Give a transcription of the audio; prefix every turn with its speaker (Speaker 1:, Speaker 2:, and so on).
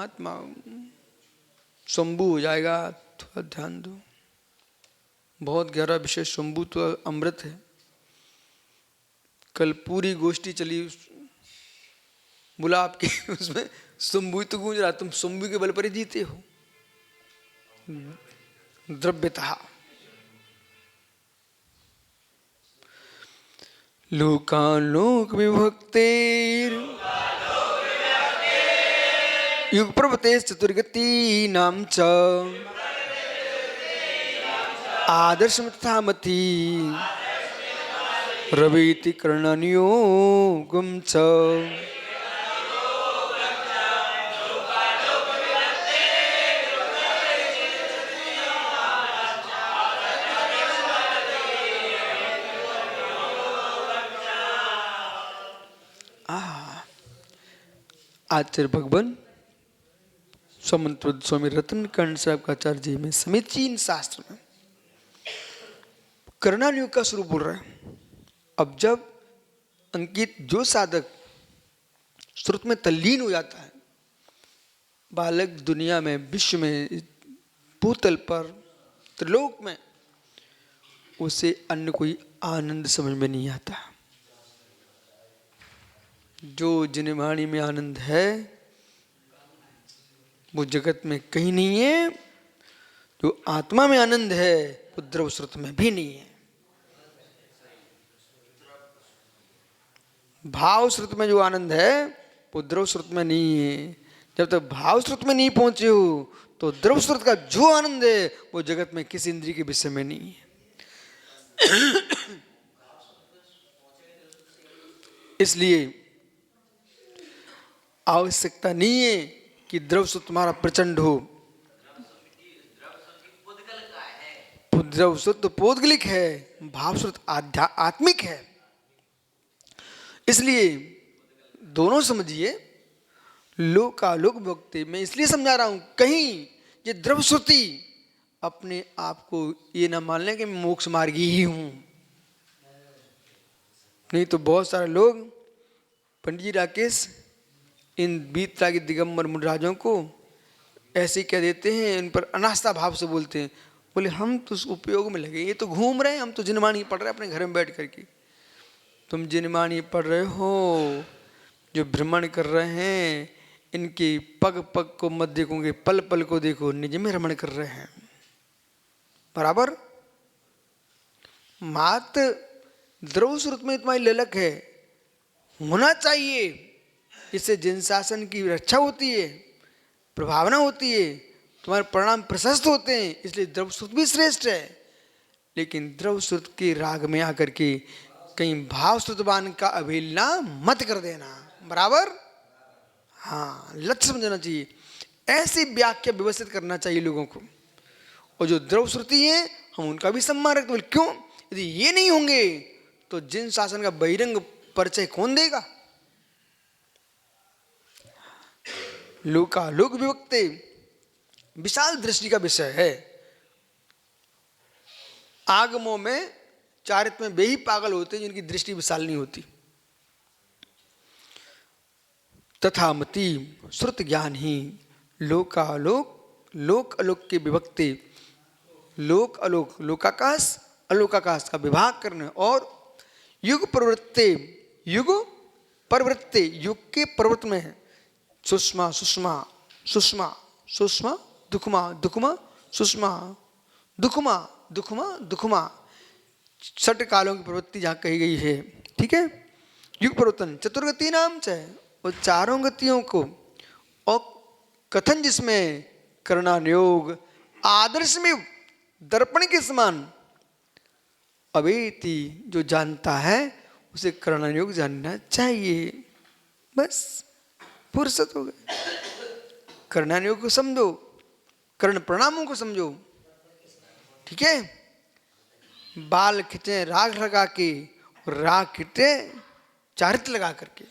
Speaker 1: महात्मा शंभू हो जाएगा, थोड़ा ध्यान दो। बहुत गहरा विषय शंभू तो अमृत है। कल पूरी गोष्ठी चली, बोला आपके उसमें शंभू तो गूंज रहा, तुम शंभू के बल पर ही जीते हो। द्रव्यता लोकालोक विभक्तेर युग प्रवते चतुर्गति नाम च आदर्श तथा मति रवीति कर्णनियोगम च। आचार्य भगवान स्वामी रत्नकर्ण साहब का आचार्य जी में समीचीन शास्त्र में कर्णानुयोग का स्वरूप बोल रहे हैं। अब जब अंकित जो साधक श्रुत में तल्लीन हो जाता है, बालक दुनिया में, विश्व में, भूतल पर, त्रिलोक में, उसे अन्य कोई आनंद समझ में नहीं आता। जो जिनवाणी में आनंद है वो जगत में कहीं नहीं है। जो आत्मा में आनंद है वो द्रव श्रुत में भी नहीं है। भाव श्रुत में जो आनंद है वो द्रव श्रुत में नहीं है। जब तक भाव श्रुत में नहीं पहुंचे हो तो द्रव श्रुत का जो आनंद है वो जगत में किसी इंद्रिय के विषय में नहीं है। इसलिए आवश्यकता नहीं है कि द्रव श्रुत तुम्हारा प्रचंड हो। द्रव श्रुत तो पौद्गलिक है, भाव श्रुत आत्मिक है। इसलिए दोनों समझिए। लोकालोक भक्ति में इसलिए समझा रहा हूं, कहीं ये द्रव श्रुति अपने आप को ये ना मान लें कि मैं मोक्ष मार्गी ही हूं। नहीं तो बहुत सारे लोग, पंडित जी राकेश, इन बीतरागी दिगंबर मुनिराजों को ऐसे कह देते हैं, इन पर अनास्था भाव से बोलते हैं। बोले हम तो उस उपयोग में लगे, ये तो घूम रहे हैं, हम तो जिनवाणी पढ़ रहे हैं अपने घर में बैठ करके। तुम जिनवाणी पढ़ रहे हो, जो भ्रमण कर रहे हैं इनके पग पग को मत देखोगे, पल पल को देखो, निज में भ्रमण कर रहे हैं। बराबर मात्र द्रव श्रुत में तुम्हारी ललक है, होना चाहिए। इससे जिन शासन की रक्षा होती है, प्रभावना होती है, तुम्हारे परिणाम प्रशस्त होते हैं। इसलिए द्रव श्रुत भी श्रेष्ठ है। लेकिन द्रव श्रुत के राग में आकर के कहीं भाव श्रुतवान का अवहेलना मत कर देना। बराबर, हाँ, लक्ष्य समझना चाहिए। ऐसी व्याख्या व्यवस्थित करना चाहिए लोगों को। और जो द्रव श्रुति है हम उनका भी सम्मान रखते। बोले क्यों? यदि ये नहीं होंगे तो जिन शासन का बहिरंग परिचय कौन देगा? लोकालोक विभक्ते विशाल दृष्टि का विषय है। आगमों में चारित्र में वे ही पागल होते हैं जिनकी दृष्टि विशाल नहीं होती। तथा मति श्रुत ज्ञान ही लोकालोक लोक अलोक के विभक्ति, लोक अलोक लोकाकाश अलोकाकाश का विभाग करने और युग प्रवृत्ति युग प्रवृत्ति युग के प्रवृत्ति में सुषमा सुषमा सुषमा सुषमा दुखमा दुखमा सुषमा दुखमा दुखमा दुखमा छठ कालों की प्रवृत्ति जहाँ कही गई है। ठीक है। युग प्रवर्तन चतुर्गति नाम से और चारों गतियों को और कथन जिसमें कर्णानुयोग आदर्श में दर्पण के समान अवेति जो जानता है उसे कर्णानुयोग जानना चाहिए। बस फुर्सत हो गई। कर्णानुयोग को समझो, कर्ण प्रणामों को समझो। ठीक है। बाल खींचे राग लगा के, राग खींचे चारित्र लगा करके।